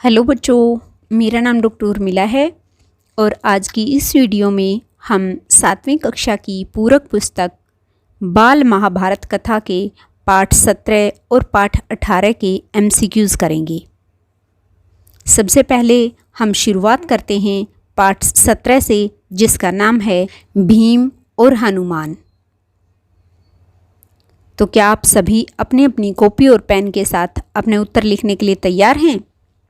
Hello बच्चों, मेरा नाम डॉक्टर उर्मिला है और आज की इस वीडियो में हम 7वीं कक्षा की पूरक पुस्तक बाल महाभारत कथा के पाठ 17 और पाठ 18 के MCQs करेंगे। सबसे पहले हम शुरुआत करते हैं पाठ 17 से, जिसका नाम है भीम और हनुमान। तो क्या आप सभी अपनी अपनी कॉपी और पेन के साथ अपने उत्तर लिखने के लिए तैयार हैं?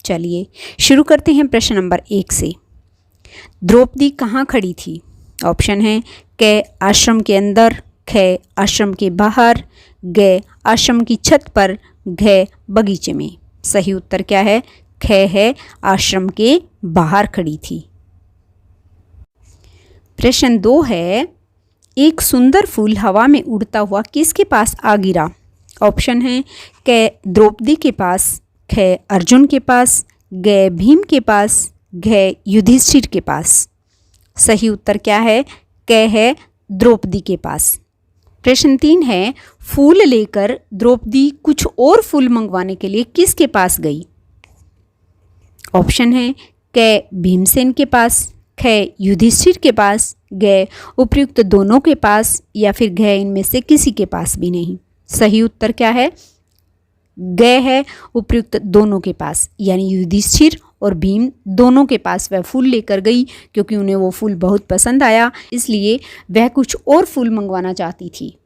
चलिए शुरू करते हैं प्रश्न नंबर 1 से। द्रौपदी कहाँ खड़ी थी? ऑप्शन है क आश्रम के अंदर, ख आश्रम के बाहर, ग आश्रम की छत पर, घ बगीचे में। सही उत्तर क्या है? ख है, आश्रम के बाहर खड़ी थी। प्रश्न 2 है, एक सुंदर फूल हवा में उड़ता हुआ किसके पास आ गिरा? ऑप्शन है क द्रौपदी के पास, ख अर्जुन के पास, ग भीम के पास, घ युधिष्ठिर के पास। सही उत्तर क्या है? क है, द्रौपदी के पास। प्रश्न 3 है, फूल लेकर द्रौपदी कुछ और फूल मंगवाने के लिए किसके पास गई? ऑप्शन है क भीमसेन के पास, ख युधिष्ठिर के पास, ग उपर्युक्त दोनों के पास, या फिर घ इनमें से किसी के पास भी नहीं। सही उत्तर क्या है? ग है, उपर्युक्त दोनों के पास, यानी युधिष्ठिर और भीम दोनों के पास वह फूल लेकर गई, क्योंकि उन्हें वो फूल बहुत पसंद आया, इसलिए वह कुछ और फूल मंगवाना चाहती थी।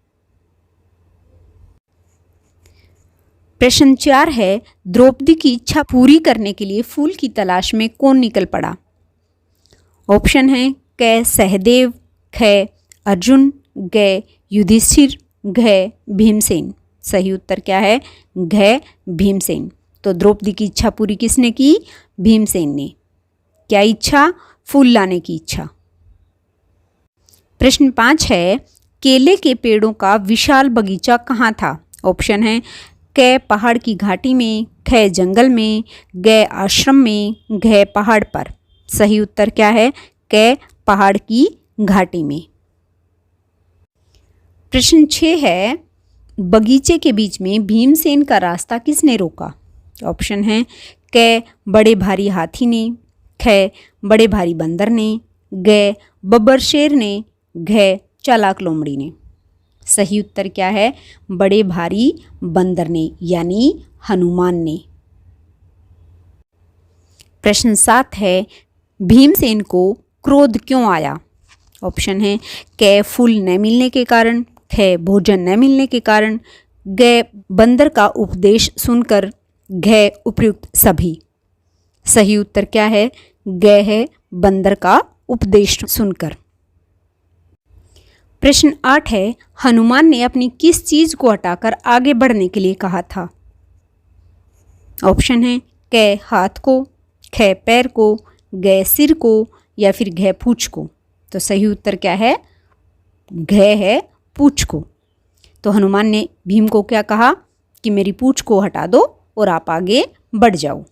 प्रश्न 4 है, द्रौपदी की इच्छा पूरी करने के लिए फूल की तलाश में कौन निकल पड़ा? ऑप्शन है क सहदेव, ख अर्जुन, ग युधिष्ठिर, घ भीमसेन। सही उत्तर क्या है? घ भीमसेन। तो द्रौपदी की इच्छा पूरी किसने की? भीमसेन ने। क्या इच्छा? फूल लाने की इच्छा। प्रश्न 5 है, केले के पेड़ों का विशाल बगीचा कहाँ था? ऑप्शन है क पहाड़ की घाटी में, ख जंगल में, ग आश्रम में, घ पहाड़ पर। सही उत्तर क्या है? क पहाड़ की घाटी में। प्रश्न 6 है, बगीचे के बीच में भीमसेन का रास्ता किसने रोका? ऑप्शन है क बड़े भारी हाथी ने, ख बड़े भारी बंदर ने, ग बब्बर शेर ने, घ चालाक लोमड़ी ने। सही उत्तर क्या है? बड़े भारी बंदर ने, यानी हनुमान ने। प्रश्न 7 है, भीमसेन को क्रोध क्यों आया? ऑप्शन है क फूल न मिलने के कारण, ख भोजन न मिलने के कारण, ग बंदर का उपदेश सुनकर, घ उपर्युक्त सभी। सही उत्तर क्या है? ग है, बंदर का उपदेश सुनकर। प्रश्न 8 है, हनुमान ने अपनी किस चीज को हटाकर आगे बढ़ने के लिए कहा था? ऑप्शन है क हाथ को, ख पैर को, ग सिर को, या फिर घ पूंछ को। तो सही उत्तर क्या है? घ है, पूंछ को। तो हनुमान ने भीम को क्या कहा कि मेरी पूंछ को हटा दो और आप आगे बढ़ जाओ।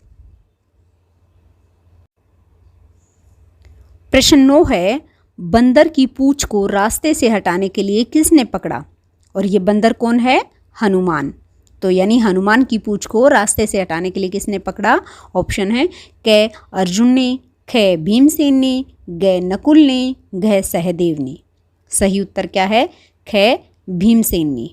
प्रश्न 9 है, बंदर की पूंछ को रास्ते से हटाने के लिए किसने पकड़ा? और ये बंदर कौन है? हनुमान। तो यानी हनुमान की पूंछ को रास्ते से हटाने के लिए किसने पकड़ा? ऑप्शन है क अर्जुन ने, ख भीमसेन ने, ग नकुल ने, घ सहदेव ने। सही उत्तर क्या है? ख भीमसेन ने।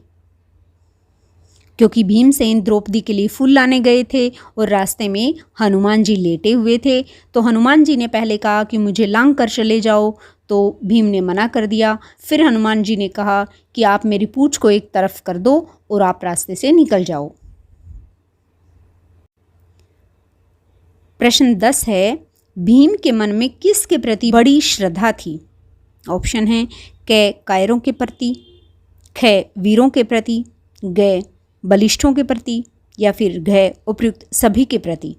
क्योंकि भीमसेन द्रौपदी के लिए फूल लाने गए थे और रास्ते में हनुमान जी लेटे हुए थे, तो हनुमान जी ने पहले कहा कि मुझे लांग कर चले जाओ, तो भीम ने मना कर दिया। फिर हनुमान जी ने कहा कि आप मेरी पूंछ को एक तरफ कर दो और आप रास्ते से निकल जाओ। प्रश्न 10 है, भीम के मन में किसके प्रति बड़ी श्रद्धा थी? ऑप्शन है क कायरों के प्रति, ख वीरों के प्रति, ग बलिष्ठों के प्रति, या फिर घ उपर्युक्त सभी के प्रति।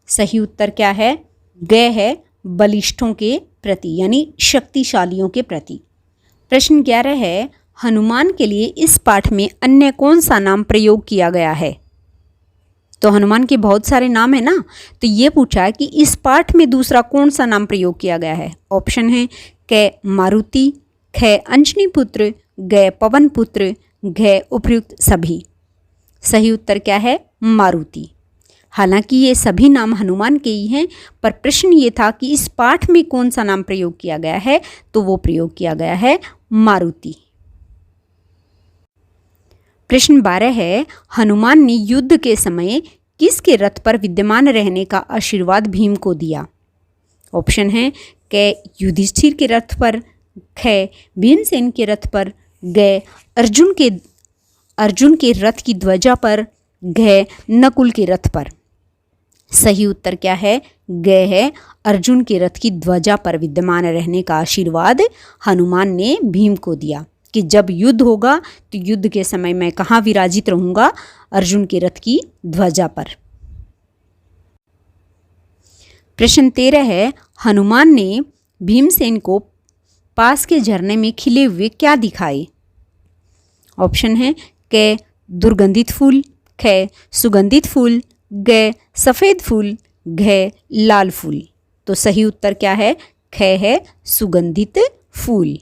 सही उत्तर क्या है? ग है, बलिष्ठों के प्रति, यानी शक्तिशालियों के प्रति। प्रश्न 11 है, हनुमान के लिए इस पाठ में अन्य कौन सा नाम प्रयोग किया गया है? तो हनुमान के बहुत सारे नाम है ना, तो ये पूछा है कि इस पाठ में दूसरा कौन सा नाम प्रयोग किया गया है? ऑप्शन है क मारुति, ख अंजनी पुत्र, ग पवन पुत्र, घ उपर्युक्त सभी। सही उत्तर क्या है? मारुति। हालांकि ये सभी नाम हनुमान के ही हैं, पर प्रश्न ये था कि इस पाठ में कौन सा नाम प्रयोग किया गया है, तो वो प्रयोग किया गया है मारुति। प्रश्न 12 है, हनुमान ने युद्ध के समय किसके रथ पर विद्यमान रहने का आशीर्वाद भीम को दिया? ऑप्शन है क युधिष्ठिर के रथ पर, ख भीमसेन के रथ पर, ग अर्जुन के रथ की ध्वजा पर, घ नकुल के रथ पर। सही उत्तर क्या है? ग है, अर्जुन के रथ की ध्वजा पर विद्यमान रहने का आशीर्वाद हनुमान ने भीम को दिया कि जब युद्ध होगा तो युद्ध के समय मैं कहाँ विराजित रहूँगा? अर्जुन के रथ की ध्वजा पर। प्रश्न 13 है, हनुमान ने भीमसेन को पास के झरने में खिले हुए क्या दिखाए? ऑप्शन है क दुर्गंधित फूल, ख सुगंधित फूल, ग सफ़ेद फूल, घ लाल फूल। तो सही उत्तर क्या है? ख है, सुगंधित फूल।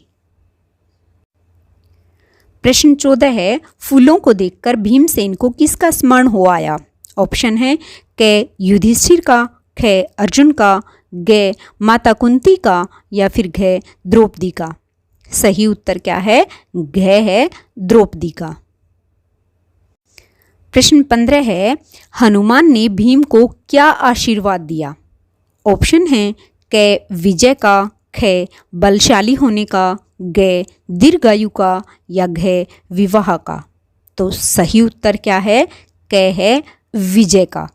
प्रश्न 14 है, फूलों को देखकर भीमसेन को किसका स्मरण हो आया? ऑप्शन है क युधिष्ठिर का, ख अर्जुन का, ग माता कुंती का, या फिर घ द्रौपदी का। सही उत्तर क्या है? घ है, द्रौपदी का। प्रश्न 15 है, हनुमान ने भीम को क्या आशीर्वाद दिया? ऑप्शन है क विजय का, ख बलशाली होने का, ग दीर्घायु का, या घ विवाह का। तो सही उत्तर क्या है? क है, विजय का।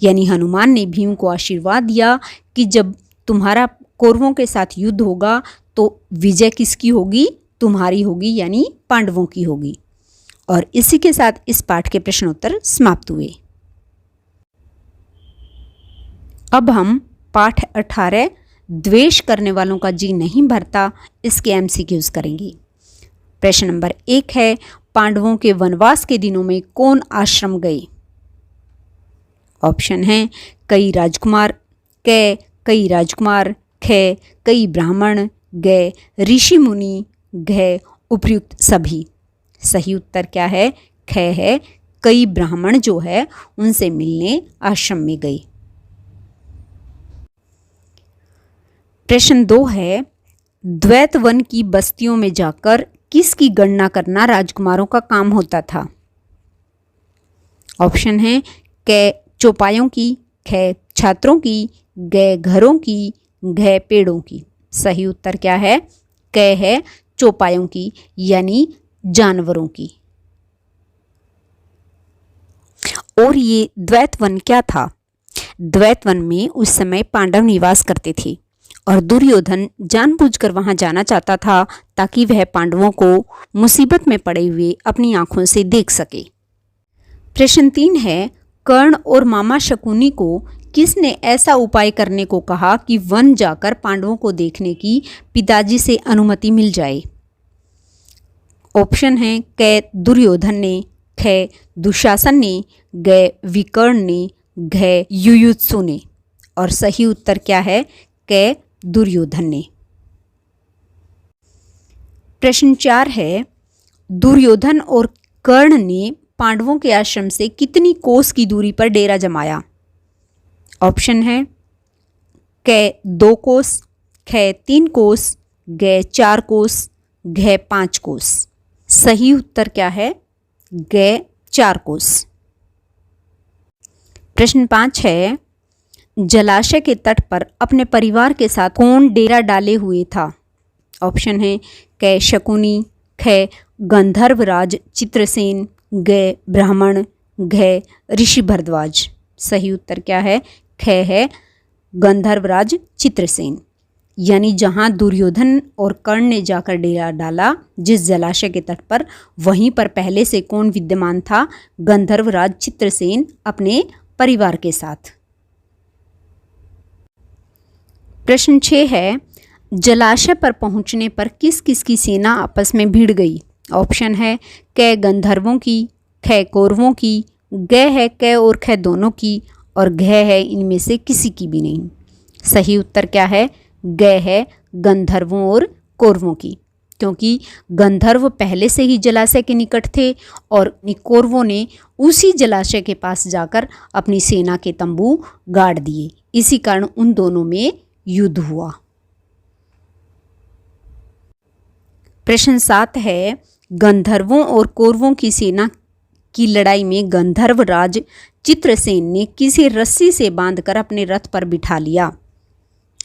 यानी हनुमान ने भीम को आशीर्वाद दिया कि जब तुम्हारा कौरवों के साथ युद्ध होगा तो विजय किसकी होगी? तुम्हारी होगी, यानी पांडवों की होगी। और इसी के साथ इस पाठ के प्रश्नोत्तर समाप्त हुए। अब हम पाठ 18 द्वेष करने वालों का जी नहीं भरता, इसके एमसीक्यूज करेंगे। प्रश्न नंबर 1 है, पांडवों के वनवास के दिनों में कौन आश्रम गए? ऑप्शन है कई राजकुमार, क कई राजकुमार, ख कई ब्राह्मण, ग ऋषि मुनि, घ उपर्युक्त सभी। सही उत्तर क्या है? ख है, कई ब्राह्मण जो है उनसे मिलने आश्रम में गए। प्रश्न 2 है, द्वैत वन की बस्तियों में जाकर किसकी गणना करना राजकुमारों का काम होता था? ऑप्शन है क चौपायों की, ख छात्रों की, ग घरों की, घ पेड़ों की। सही उत्तर क्या है? क है, चौपायों की, यानी जानवरों की। और ये द्वैत वन क्या था? द्वैत वन में उस समय पांडव निवास करते थे और दुर्योधन जानबूझकर वहां जाना चाहता था ताकि वह पांडवों को मुसीबत में पड़े हुए अपनी आंखों से देख सके। प्रश्न 3 है, कर्ण और मामा शकुनी को किसने ऐसा उपाय करने को कहा कि वन जाकर पांडवों को देखने की पिताजी से अनुमति मिल जाए? ऑप्शन है क दुर्योधन ने, ख दुशासन ने, ग विकर्ण ने, घ युयुत्सु ने। और सही उत्तर क्या है? क दुर्योधन ने। प्रश्न 4 है, दुर्योधन और कर्ण ने पांडवों के आश्रम से कितनी कोस की दूरी पर डेरा जमाया? ऑप्शन है क 2 कोस, ख 3 कोस, ग 4 कोस, घ 5 कोस। सही उत्तर क्या है? ग 4 कोस। प्रश्न 5 है, जलाशय के तट पर अपने परिवार के साथ कौन डेरा डाले हुए था? ऑप्शन है क शकुनी, ख गंधर्वराज चित्रसेन, ग ब्राह्मण, घ ऋषि भरद्वाज। सही उत्तर क्या है? ख है, गंधर्वराज चित्रसेन। यानी जहां दुर्योधन और कर्ण ने जाकर डेरा डाला जिस जलाशय के तट पर, वहीं पर पहले से कौन विद्यमान था? गंधर्वराज चित्रसेन अपने परिवार के साथ। प्रश्न 6 है, जलाशय पर पहुंचने पर किस किस की सेना आपस में भिड़ गई? ऑप्शन है क गंधर्वों की, ख कौरवों की, ग है क और ख दोनों की, और घ है इनमें से किसी की भी नहीं। सही उत्तर क्या है? ग है, गंधर्वों और कौरवों की। क्योंकि गंधर्व पहले से ही जलाशय के निकट थे और कौरवों ने उसी जलाशय के पास जाकर अपनी सेना के तंबू गाड़ दिए। इसी कारण उन दोनों में युद्ध हुआ। प्रश्न 7 है, गंधर्वों और कौरवों की सेना की लड़ाई में गंधर्व राज चित्रसेन ने किसे रस्सी से बांधकर अपने रथ पर बिठा लिया?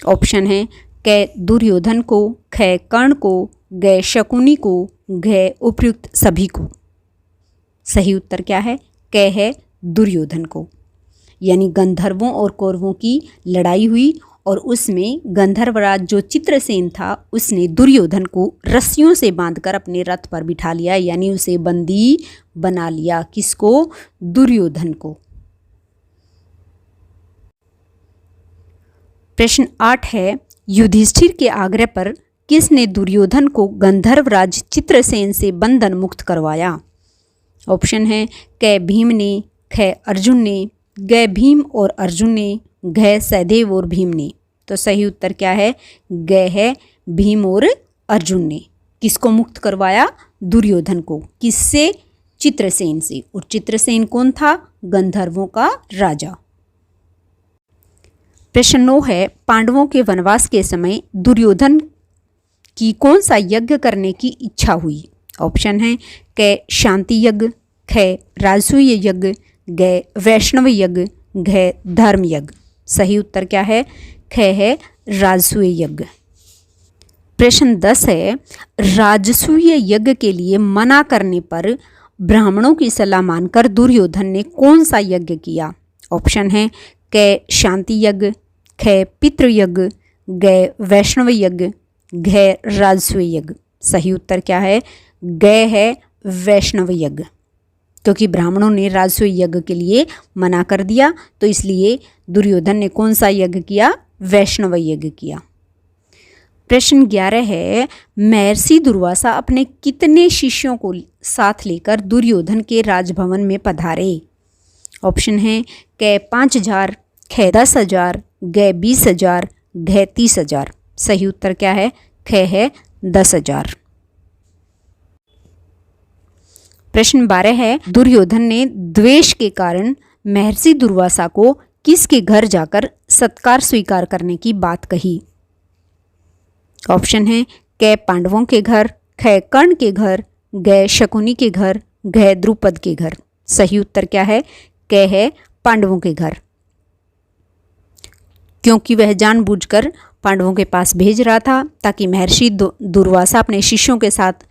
ऑप्शन है क दुर्योधन को, ख कर्ण को, ग शकुनी को, घ उपर्युक्त सभी को। सही उत्तर क्या है? क है दुर्योधन को। यानी गंधर्वों और कौरवों की लड़ाई हुई और उसमें गंधर्वराज जो चित्रसेन था उसने दुर्योधन को रस्सियों से बांधकर अपने रथ पर बिठा लिया, यानी उसे बंदी बना लिया। किसको? दुर्योधन को। प्रश्न 8 है, युधिष्ठिर के आग्रह पर किसने दुर्योधन को गंधर्वराज चित्रसेन से बंधन मुक्त करवाया? ऑप्शन है क भीम ने, ख अर्जुन ने, ग भीम और अर्जुन ने, घ सहदेव और भीम ने। तो सही उत्तर क्या है? ग है भीम और अर्जुन ने। किसको मुक्त करवाया? दुर्योधन को। किससे? चित्रसेन से। और चित्रसेन कौन था? गंधर्वों का राजा। प्रश्न 9 है, पांडवों के वनवास के समय दुर्योधन की कौन सा यज्ञ करने की इच्छा हुई? ऑप्शन है क शांति यज्ञ, ख राजसूय यज्ञ, ग वैष्णव यज्ञ, घ धर्म यज्ञ। सही उत्तर क्या है? ख है राजसूय यज्ञ। प्रश्न 10 है, राजसूय यज्ञ के लिए मना करने पर ब्राह्मणों की सलाह मानकर दुर्योधन ने कौन सा यज्ञ किया? ऑप्शन है क शांति यज्ञ, ख पितृ यज्ञ, ग वैष्णव यज्ञ, घ राजसूय यज्ञ। सही उत्तर क्या है? ग है वैष्णव यज्ञ। क्योंकि ब्राह्मणों ने राजसूय यज्ञ के लिए मना कर दिया तो इसलिए दुर्योधन ने कौन सा यज्ञ किया? वैष्णव यज्ञ किया। प्रश्न 11 है, महर्षि दुर्वासा अपने कितने शिष्यों को साथ लेकर दुर्योधन के राजभवन में पधारे? ऑप्शन है क 5000, ख 10,000, ग 20,000, घ 30,000। सही उत्तर क्या है? ख है 10,000। प्रश्न 12 है, दुर्योधन ने द्वेष के कारण महर्षि दुर्वासा को किसके घर जाकर सत्कार स्वीकार करने की बात कही? ऑप्शन है क पांडवों के घर, ख कर्ण के घर, ग शकुनी के घर, घ द्रुपद के घर। सही उत्तर क्या है? क है पांडवों के घर। क्योंकि वह जानबूझकर पांडवों के पास भेज रहा था ताकि महर्षि दुर्वासा अपने शिष्यों के साथ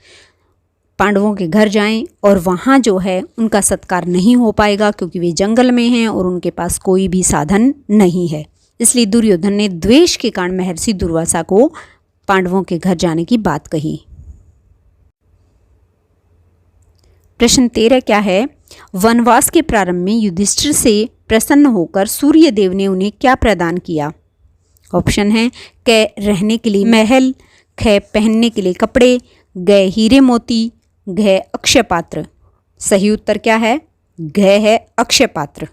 पांडवों के घर जाएं और वहाँ जो है उनका सत्कार नहीं हो पाएगा क्योंकि वे जंगल में हैं और उनके पास कोई भी साधन नहीं है। इसलिए दुर्योधन ने द्वेष के कारण महर्षि दुर्वासा को पांडवों के घर जाने की बात कही। प्रश्न 13 क्या है, वनवास के प्रारंभ में युधिष्ठिर से प्रसन्न होकर सूर्यदेव ने उन्हें क्या प्रदान किया? ऑप्शन है क रहने के लिए महल, ख पहनने के लिए कपड़े, ग हीरे मोती, घ अक्षय पात्र। सही उत्तर क्या है? घ है अक्षय पात्र।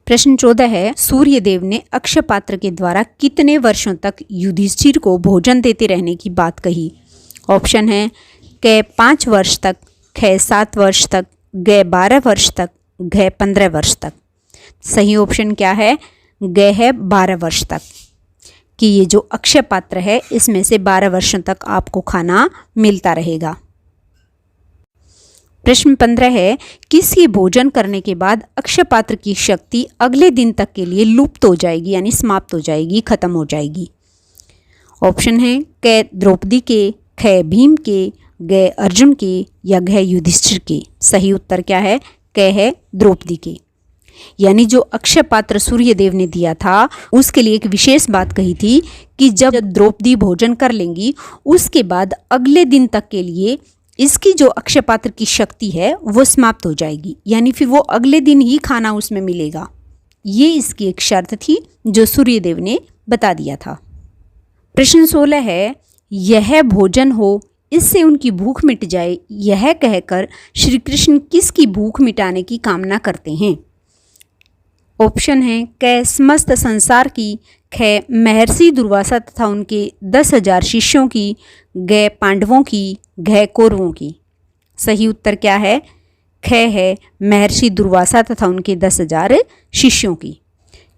प्रश्न 14 है, सूर्यदेव ने अक्षय पात्र के द्वारा कितने वर्षों तक युधिष्ठिर को भोजन देते रहने की बात कही? ऑप्शन है क 5 वर्ष तक, ख 7 वर्ष तक, ग 12 वर्ष तक, घ 15 वर्ष तक। सही ऑप्शन क्या है? ग है 12 वर्ष तक, कि ये जो अक्षय पात्र है इसमें से 12 वर्षों तक आपको खाना मिलता रहेगा। प्रश्न 15 है, किसी भोजन करने के बाद अक्षय पात्र की शक्ति अगले दिन तक के लिए लुप्त हो जाएगी, यानी समाप्त हो जाएगी, खत्म हो जाएगी? ऑप्शन है क द्रौपदी के, ख भीम के, ग अर्जुन के या घ युधिष्ठिर के। सही उत्तर क्या है? क है द्रौपदी के। यानी जो अक्षय पात्र सूर्यदेव ने दिया था उसके लिए एक विशेष बात कही थी कि जब द्रौपदी भोजन कर लेंगी उसके बाद अगले दिन तक के लिए इसकी जो अक्षय पात्र की शक्ति है वो समाप्त हो जाएगी, यानी फिर वो अगले दिन ही खाना उसमें मिलेगा। ये इसकी एक शर्त थी जो सूर्यदेव ने बता दिया था। प्रश्न 16 है, यह भोजन हो इससे उनकी भूख मिट जाए, यह कहकर श्री कृष्ण किसकी भूख मिटाने की कामना करते हैं? ऑप्शन है क समस्त संसार की, ख महर्षि दुर्वासा तथा उनके 10,000 शिष्यों की, ग पांडवों की, घ कौरवों की। सही उत्तर क्या है? ख है महर्षि दुर्वासा तथा उनके 10,000 शिष्यों की,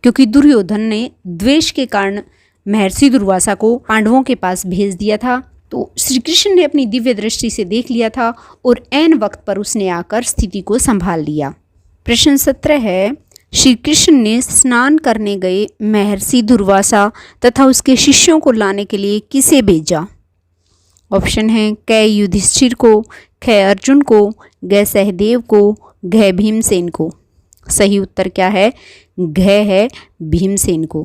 क्योंकि दुर्योधन ने द्वेष के कारण महर्षि दुर्वासा को पांडवों के पास भेज दिया था। तो श्री कृष्ण ने अपनी दिव्य दृष्टि से देख लिया था और ऐन वक्त पर उसने आकर स्थिति को संभाल लिया। प्रश्न 17 है, श्री कृष्ण ने स्नान करने गए महर्षि दुर्वासा तथा उसके शिष्यों को लाने के लिए किसे भेजा? ऑप्शन है क युधिष्ठिर को, ख अर्जुन को, ग सहदेव को, घ भीमसेन को। सही उत्तर क्या है? घ है भीमसेन को।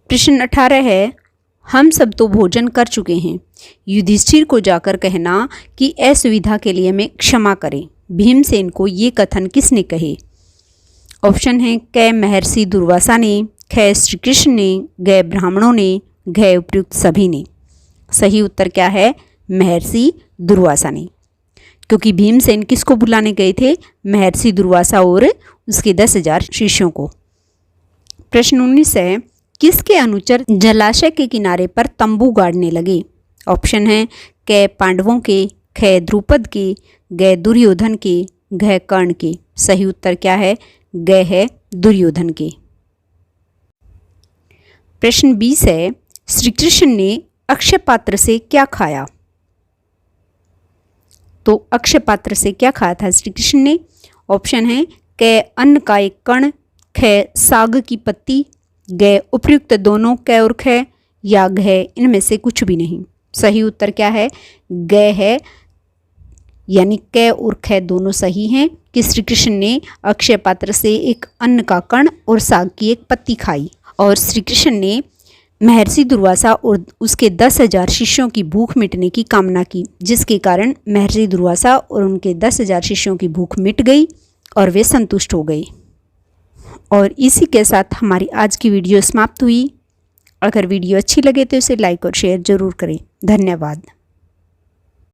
प्रश्न 18 है, हम सब तो भोजन कर चुके हैं, युधिष्ठिर को जाकर कहना कि असुविधा के लिए हमें क्षमा करें। भीमसेन को ये कथन किसने कहे? ऑप्शन है क महर्षि दुर्वासा ने, ख श्री कृष्ण ने, ग ब्राह्मणों ने, घ उपयुक्त सभी ने। सही उत्तर क्या है? महर्षि दुर्वासा ने, क्योंकि भीमसेन किसको बुलाने गए थे? महर्षि दुर्वासा और उसके 10,000 शिष्यों को। प्रश्न 19 है, किसके अनुचर जलाशय के किनारे पर तंबू गाड़ने लगे? ऑप्शन है क पांडवों के, ख द्रुपद के, ग दुर्योधन के, घ कर्ण के। सही उत्तर क्या है? ग है दुर्योधन के। प्रश्न 20 है, श्री कृष्ण ने अक्षय पात्र से क्या खाया? तो अक्षय पात्र से क्या खाया था श्री कृष्ण ने? ऑप्शन है क अन्न का एक कण, ख साग की पत्ती, ग उपयुक्त दोनों क और ख, या घ इनमें से कुछ भी नहीं। सही उत्तर क्या है? ग है, यानी क और ख दोनों सही हैं कि श्री कृष्ण ने अक्षय पात्र से एक अन्न का कण और साग की एक पत्ती खाई। और श्री कृष्ण ने महर्षि दुर्वासा और उसके 10,000 शिष्यों की भूख मिटने की कामना की, जिसके कारण महर्षि दुर्वासा और उनके 10,000 शिष्यों की भूख मिट गई और वे संतुष्ट हो गए। और इसी के साथ हमारी आज की वीडियो समाप्त हुई। अगर वीडियो अच्छी लगे तो इसे लाइक और शेयर जरूर करें। धन्यवाद।